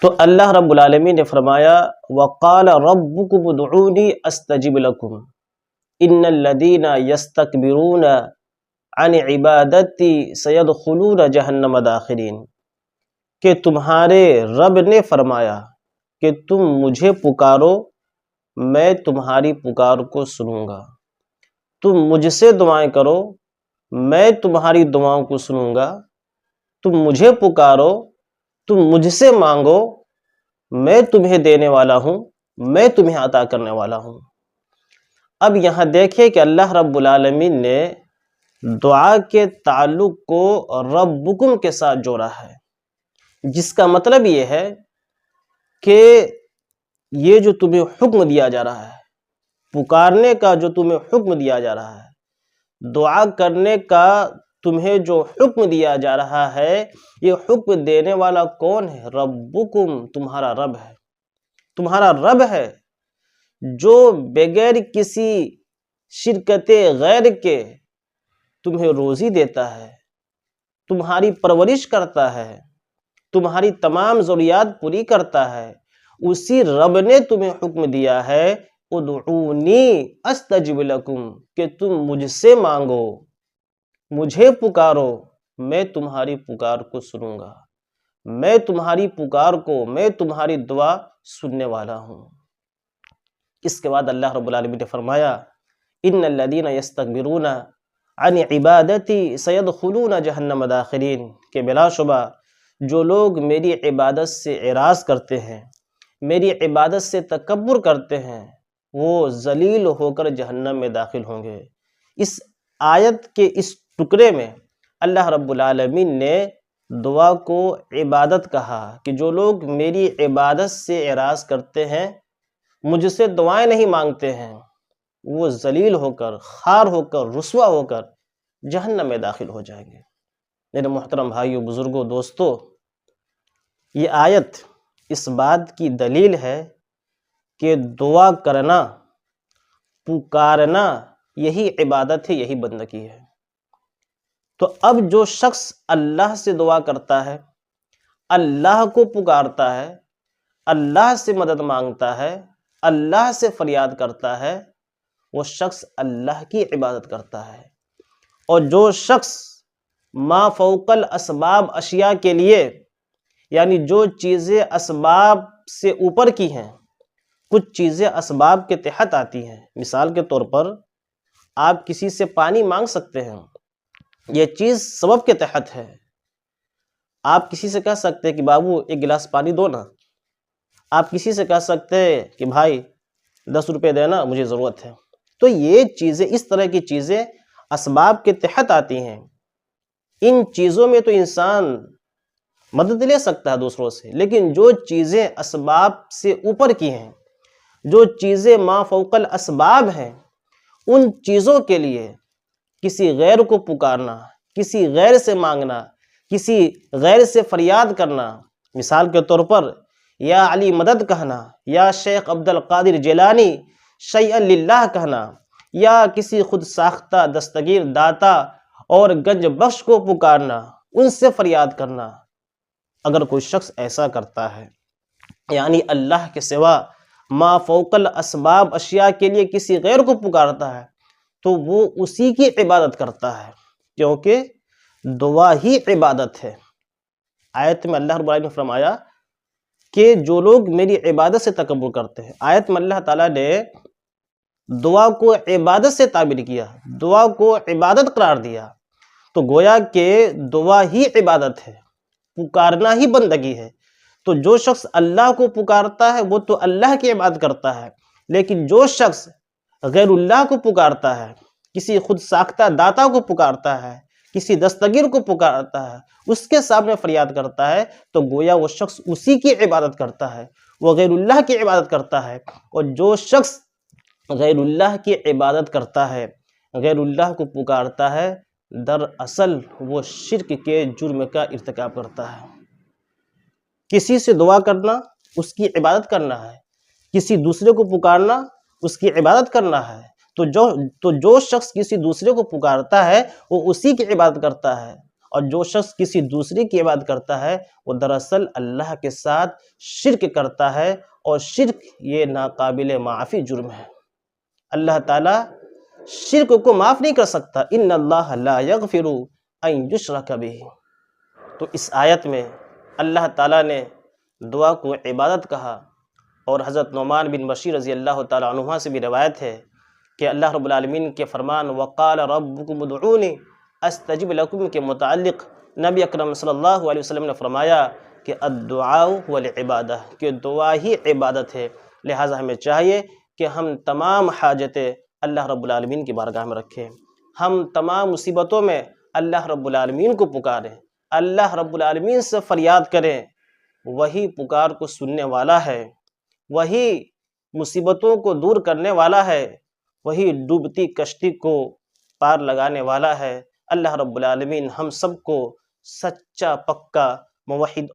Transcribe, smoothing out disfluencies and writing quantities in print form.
تو اللہ رب العالمین نے فرمایا وقال ربکم ادعونی استجب لکم ان الذین یستکبرون عن عبادتی سیدخلون جہنم داخرین، کہ تمہارے رب نے فرمایا کہ تم مجھے پکارو، میں تمہاری پکار کو سنوں گا، تم مجھ سے دعائیں کرو، میں تمہاری دعاؤں کو سنوں گا، تم مجھے پکارو، تم مجھ سے مانگو، میں تمہیں دینے والا ہوں، میں تمہیں عطا کرنے والا ہوں۔ اب یہاں دیکھیں کہ اللہ رب العالمین نے دعا کے تعلق کو ربکم کے ساتھ جوڑا ہے، جس کا مطلب یہ ہے کہ یہ جو تمہیں حکم دیا جا رہا ہے، پکارنے کا جو تمہیں حکم دیا جا رہا ہے، دعا کرنے کا تمہیں جو حکم دیا جا رہا ہے، یہ حکم دینے والا کون ہے؟ ربکم، تمہارا رب ہے، تمہارا رب ہے جو بغیر کسی شرکت غیر کے تمہیں روزی دیتا ہے، تمہاری پرورش کرتا ہے، تمہاری تمام ضروریات پوری کرتا ہے۔ اسی رب نے تمہیں حکم دیا ہے ادعونی استجب لکم، کہ تم مجھ سے مانگو، مجھے پکارو، میں تمہاری پکار کو سنوں گا، میں تمہاری پکار کو، میں تمہاری دعا سننے والا ہوں۔ اس کے بعد اللہ رب العالمین نے فرمایا ان الذین یستکبرون عن عبادتی سیدخلون جہنم داخرین، کہ بلا شبہ جو لوگ میری عبادت سے اعراض کرتے ہیں، میری عبادت سے تکبر کرتے ہیں، وہ ذلیل ہو کر جہنم میں داخل ہوں گے۔ اس آیت کے اس ٹکڑے میں اللہ رب العالمین نے دعا کو عبادت کہا، کہ جو لوگ میری عبادت سے اعراض کرتے ہیں، مجھ سے دعائیں نہیں مانگتے ہیں، وہ ذلیل ہو کر، خوار ہو کر، رسوا ہو کر جہنم میں داخل ہو جائیں گے۔ میرے محترم بھائیوں، بزرگوں، دوستو، یہ آیت اس بات کی دلیل ہے کہ دعا کرنا، پکارنا، یہی عبادت ہے، یہی بندگی ہے۔ تو اب جو شخص اللہ سے دعا کرتا ہے، اللہ کو پکارتا ہے، اللہ سے مدد مانگتا ہے، اللہ سے فریاد کرتا ہے، وہ شخص اللہ کی عبادت کرتا ہے۔ اور جو شخص ما فوق الاسباب اشیاء کے لیے، یعنی جو چیزیں اسباب سے اوپر کی ہیں، کچھ چیزیں اسباب کے تحت آتی ہیں، مثال کے طور پر آپ کسی سے پانی مانگ سکتے ہیں، یہ چیز سبب کے تحت ہے۔ آپ کسی سے کہہ سکتے ہیں کہ بابو ایک گلاس پانی دو نا، آپ کسی سے کہہ سکتے ہیں کہ بھائی 10 روپے دینا، مجھے ضرورت ہے۔ تو یہ چیزیں، اس طرح کی چیزیں اسباب کے تحت آتی ہیں۔ ان چیزوں میں تو انسان مدد لے سکتا ہے دوسروں سے، لیکن جو چیزیں اسباب سے اوپر کی ہیں، جو چیزیں ما فوق الاسباب ہیں، ان چیزوں کے لیے کسی غیر کو پکارنا، کسی غیر سے مانگنا، کسی غیر سے فریاد کرنا، مثال کے طور پر یا علی مدد کہنا، یا شیخ عبد القادر جیلانی شیئا للہ کہنا، یا کسی خود ساختہ دستگیر داتا اور گنج بخش کو پکارنا، ان سے فریاد کرنا، اگر کوئی شخص ایسا کرتا ہے، یعنی اللہ کے سوا ما فوق الاسباب اشیاء کے لیے کسی غیر کو پکارتا ہے، تو وہ اسی کی عبادت کرتا ہے، کیونکہ دعا ہی عبادت ہے۔ آیت میں اللہ رب العالمین نے فرمایا کہ جو لوگ میری عبادت سے تکبر کرتے ہیں، آیت میں اللہ تعالیٰ نے دعا کو عبادت سے تعبیر کیا، دعا کو عبادت قرار دیا، تو گویا کہ دعا ہی عبادت ہے، پکارنا ہی بندگی ہے۔ تو جو شخص اللہ کو پکارتا ہے وہ تو اللہ کی عبادت کرتا ہے، لیکن جو شخص غیر اللہ کو پکارتا ہے، کسی خود ساختہ داتا کو پکارتا ہے، کسی دستگیر کو پکارتا ہے، اس کے سامنے فریاد کرتا ہے، تو گویا وہ شخص اسی کی عبادت کرتا ہے، وہ غیر اللہ کی عبادت کرتا ہے۔ اور جو شخص غیر اللہ کی عبادت کرتا ہے، غیر اللہ کو پکارتا ہے، دراصل وہ شرک کے جرم کا ارتکاب کرتا ہے۔ کسی سے دعا کرنا اس کی عبادت کرنا ہے، کسی دوسرے کو پکارنا اس کی عبادت کرنا ہے، تو جو شخص کسی دوسرے کو پکارتا ہے وہ اسی کی عبادت کرتا ہے، اور جو شخص کسی دوسرے کی عبادت کرتا ہے وہ دراصل اللہ کے ساتھ شرک کرتا ہے، اور شرک یہ ناقابل معافی جرم ہے۔ اللہ تعالیٰ شرک کو معاف نہیں کر سکتا۔ ان اللہ لا یغفر ان یشرک بہ۔ تو اس آیت میں اللہ تعالیٰ نے دعا کو عبادت کہا، اور حضرت نعمان بن بشیر رضی اللہ تعالیٰ عنہ سے بھی روایت ہے کہ اللہ رب العالمین کے فرمان وقال ربکم ادعونی استجب لکم کے متعلق نبی اکرم صلی اللہ علیہ وسلم نے فرمایا کہ الدعاء هو العبادہ، کہ دعا ہی عبادت ہے۔ لہٰذا ہمیں چاہیے کہ ہم تمام حاجتیں اللہ رب العالمین کی بارگاہ میں رکھیں، ہم تمام مصیبتوں میں اللہ رب العالمین کو پکاریں، اللہ رب العالمین سے فریاد کریں۔ وہی پکار کو سننے والا ہے، وہی مصیبتوں کو دور کرنے والا ہے، وہی ڈوبتی کشتی کو پار لگانے والا ہے۔ اللہ رب العالمین ہم سب کو سچا پکا موحد